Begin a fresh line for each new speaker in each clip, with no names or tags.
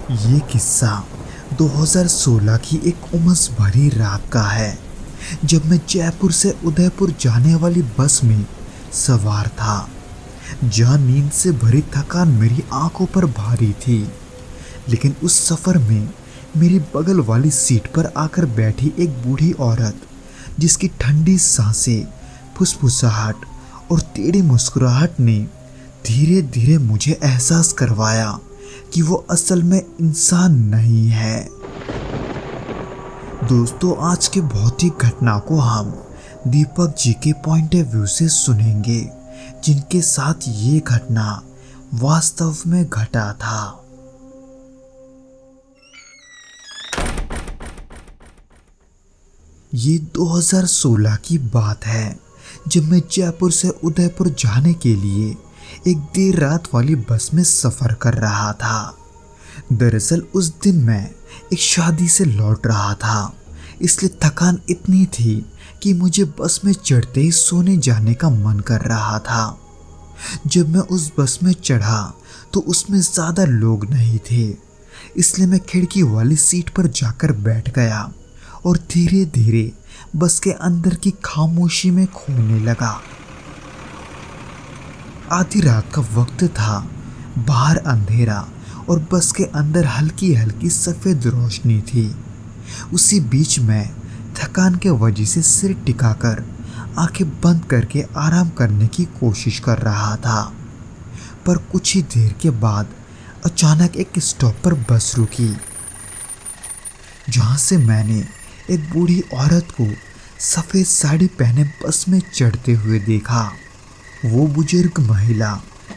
ये किस्सा 2016 की एक उमस भरी रात का है, जब मैं जयपुर से उदयपुर जाने वाली बस में सवार था, जहां नींद से भरी थकान मेरी आंखों पर भारी थी। लेकिन उस सफर में मेरी बगल वाली सीट पर आकर बैठी एक बूढ़ी औरत, जिसकी ठंडी सांसें, फुसफुसाहट और टेढ़ी मुस्कुराहट ने धीरे धीरे मुझे एहसास करवाया कि वो असल में इंसान नहीं है। दोस्तों, आज के भौतिक घटना को हम दीपक जी के पॉइंट ऑफ व्यू से सुनेंगे, जिनके साथ ये घटना वास्तव में घटा था। ये 2016 की बात है, जब मैं जयपुर से उदयपुर जाने के लिए एक देर रात वाली बस में सफ़र कर रहा था। दरअसल उस दिन मैं एक शादी से लौट रहा था, इसलिए थकान इतनी थी कि मुझे बस में चढ़ते ही सोने जाने का मन कर रहा था। जब मैं उस बस में चढ़ा तो उसमें ज़्यादा लोग नहीं थे, इसलिए मैं खिड़की वाली सीट पर जाकर बैठ गया और धीरे धीरे बस के अंदर की खामोशी में खोने लगा। आधी रात का वक्त था, बाहर अंधेरा और बस के अंदर हल्की हल्की सफ़ेद रोशनी थी। उसी बीच मैं थकान के वजह से सिर टिकाकर आंखें बंद करके आराम करने की कोशिश कर रहा था, पर कुछ ही देर के बाद अचानक एक स्टॉप पर बस रुकी, जहां से मैंने एक बूढ़ी औरत को सफ़ेद साड़ी पहने बस में चढ़ते हुए देखा। वो बुजुर्ग महिला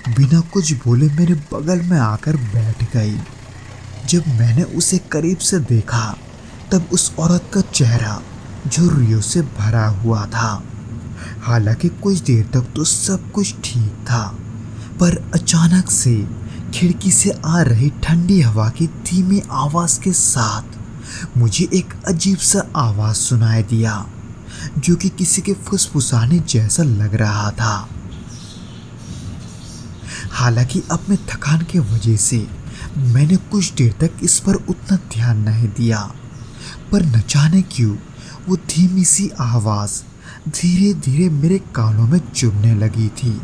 बिना कुछ बोले मेरे बगल में आकर बैठ गई। जब मैंने उसे करीब से देखा, तब उस औरत का चेहरा झुर्रियों से भरा हुआ था। हालांकि कुछ देर तक तो सब कुछ ठीक था, पर अचानक से खिड़की से आ रही ठंडी हवा की धीमी आवाज़ के साथ मुझे एक अजीब सा आवाज़ सुनाई दिया, जो कि किसी के फुसफुसाने जैसा लग रहा था। हालांकि अपने थकान के वजह से मैंने कुछ देर तक इस पर उतना ध्यान नहीं दिया, पर न जाने क्यों वो धीमी सी आवाज़ धीरे धीरे मेरे कानों में चुभने लगी थी।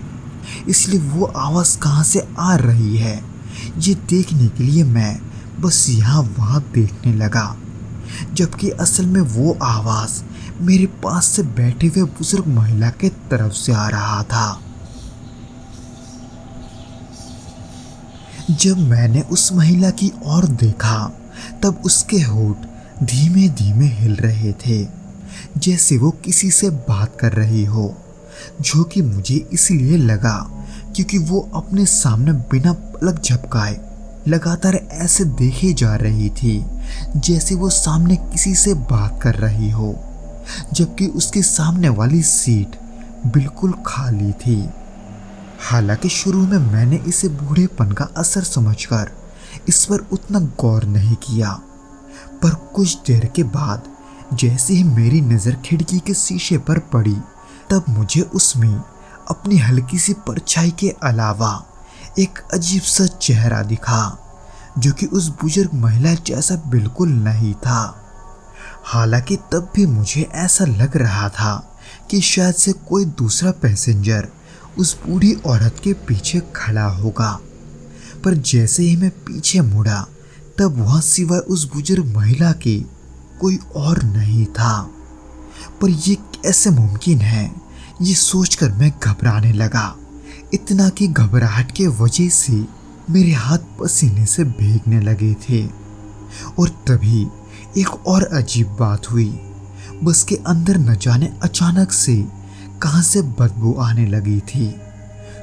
इसलिए वो आवाज़ कहाँ से आ रही है, ये देखने के लिए मैं बस यहाँ वहाँ देखने लगा, जबकि असल में वो आवाज़ मेरे पास से बैठे हुए बुजुर्ग महिला के तरफ से आ रहा था। जब मैंने उस महिला की ओर देखा, तब उसके होंठ धीमे धीमे हिल रहे थे, जैसे वो किसी से बात कर रही हो, जो कि मुझे इसलिए लगा क्योंकि वो अपने सामने बिना पलक झपकाए लगातार ऐसे देखे जा रही थी, जैसे वो सामने किसी से बात कर रही हो, जबकि उसके सामने वाली सीट बिल्कुल खाली थी। हालांकि शुरू में मैंने इसे बूढ़ेपन का असर समझकर इस पर उतना गौर नहीं किया, पर कुछ देर के बाद जैसे ही मेरी नज़र खिड़की के शीशे पर पड़ी, तब मुझे उसमें अपनी हल्की सी परछाई के अलावा एक अजीब सा चेहरा दिखा, जो कि उस बुजुर्ग महिला जैसा बिल्कुल नहीं था। हालांकि तब भी मुझे ऐसा लग रहा था कि शायद से कोई दूसरा पैसेंजर उस बूढ़ी औरत के पीछे खड़ा होगा, पर जैसे ही मैं पीछे मुड़ा, तब वहाँ सिवाय उस बुजुर्ग महिला के कोई और नहीं था। पर ये कैसे मुमकिन है, ये सोचकर मैं घबराने लगा, इतना कि घबराहट के वजह से मेरे हाथ पसीने से भीगने लगे थे। और तभी एक और अजीब बात हुई, बस के अंदर न जाने अचानक से कहां से बदबू आने लगी थी।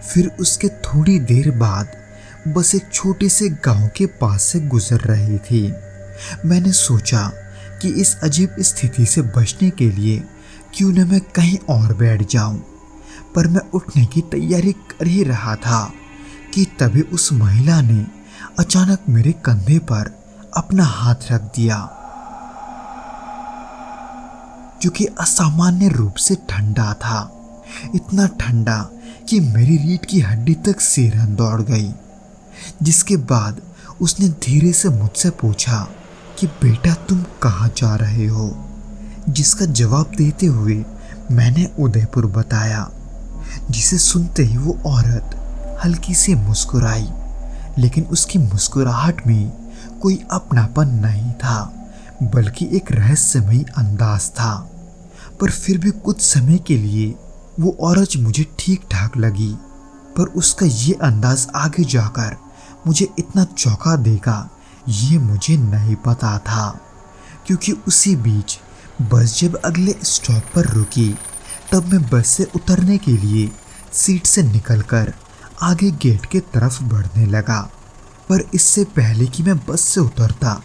फिर उसके थोड़ी देर बाद बस एक छोटे से गांव के पास से गुजर रही थी। मैंने सोचा कि इस अजीब स्थिति से बचने के लिए क्यों न मैं कहीं और बैठ जाऊं, पर मैं उठने की तैयारी कर ही रहा था कि तभी उस महिला ने अचानक मेरे कंधे पर अपना हाथ रख दिया, जो कि असामान्य रूप से ठंडा था, इतना ठंडा कि मेरी रीढ़ की हड्डी तक सिरहन दौड़ गई। जिसके बाद उसने धीरे से मुझसे पूछा कि बेटा तुम कहाँ जा रहे हो, जिसका जवाब देते हुए मैंने उदयपुर बताया, जिसे सुनते ही वो औरत हल्की सी मुस्कुराई, लेकिन उसकी मुस्कुराहट में कोई अपनापन नहीं था, बल्कि एक रहस्यमयी अंदाज था। पर फिर भी कुछ समय के लिए वो औरत मुझे ठीक ठाक लगी, पर उसका ये अंदाज आगे जाकर मुझे इतना चौंका देगा ये मुझे नहीं पता था, क्योंकि उसी बीच बस जब अगले स्टॉप पर रुकी तब मैं बस से उतरने के लिए सीट से निकलकर आगे गेट के तरफ बढ़ने लगा। पर इससे पहले कि मैं बस से उतरता,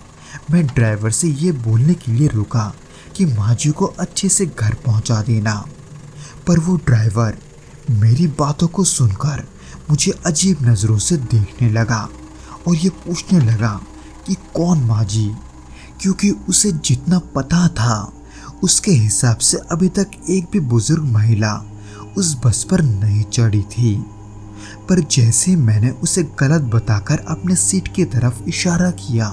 मैं ड्राइवर से ये बोलने के लिए रुका कि माँ जी को अच्छे से घर पहुँचा देना। पर वो ड्राइवर मेरी बातों को सुनकर मुझे अजीब नज़रों से देखने लगा और ये पूछने लगा कि कौन माँ जी, क्योंकि उसे जितना पता था उसके हिसाब से अभी तक एक भी बुजुर्ग महिला उस बस पर नहीं चढ़ी थी। पर जैसे मैंने उसे गलत बताकर अपने सीट की तरफ इशारा किया,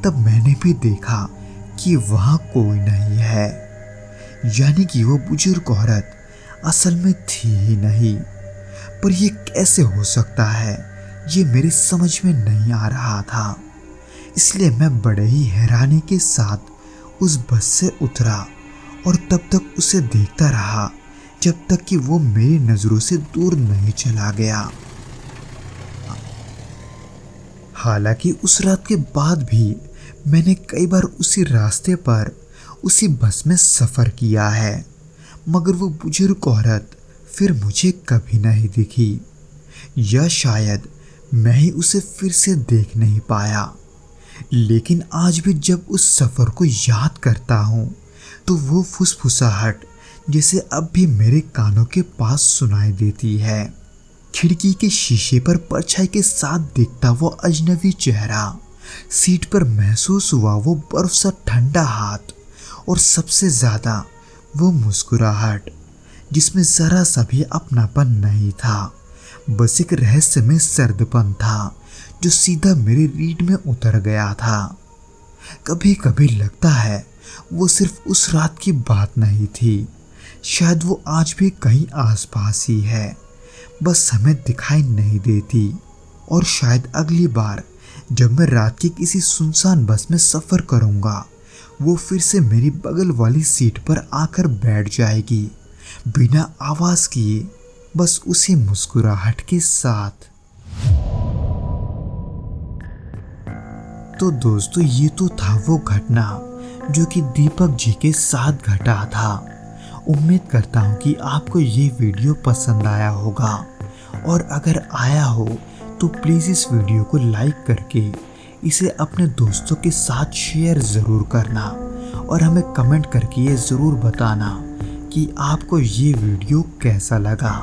तब मैंने भी देखा कि वहाँ कोई नहीं है, यानी कि वो बुजुर्ग औरत असल में थी ही नहीं। पर ये कैसे हो सकता है, ये मेरी समझ में नहीं आ रहा था। इसलिए मैं बड़े ही हैरानी के साथ उस बस से उतरा और तब तक उसे देखता रहा जब तक कि वो मेरी नज़रों से दूर नहीं चला गया। हालांकि उस रात के बाद भी मैंने कई बार उसी रास्ते पर उसी बस में सफ़र किया है, मगर वो बुजुर्ग औरत फिर मुझे कभी नहीं दिखी, या शायद मैं ही उसे फिर से देख नहीं पाया। लेकिन आज भी जब उस सफ़र को याद करता हूँ तो वो फुसफुसाहट जैसे अब भी मेरे कानों के पास सुनाई देती है। खिड़की के शीशे पर परछाई के साथ दिखता वो अजनबी चेहरा, सीट पर महसूस हुआ वो बर्फ सा ठंडा हाथ, और सबसे ज़्यादा वो मुस्कुराहट जिसमें ज़रा सा भी अपनापन नहीं था, बस एक रहस्य में सर्दपन था जो सीधा मेरी रीढ़ में उतर गया था। कभी कभी लगता है वो सिर्फ उस रात की बात नहीं थी, शायद वो आज भी कहीं आसपास ही है, बस हमें दिखाई नहीं देती। और शायद अगली बार जब मैं रात की किसी सुनसान बस में सफ़र करूँगा, वो फिर से मेरी बगल वाली सीट पर आकर बैठ जाएगी, बिना आवाज़ किए, बस उसी मुस्कुराहट के साथ। तो दोस्तों, ये तो था वो घटना जो कि दीपक जी के साथ घटा था। उम्मीद करता हूँ कि आपको ये वीडियो पसंद आया होगा, और अगर आया हो तो प्लीज़ इस वीडियो को लाइक करके इसे अपने दोस्तों के साथ शेयर ज़रूर करना, और हमें कमेंट करके ये ज़रूर बताना कि आपको ये वीडियो कैसा लगा।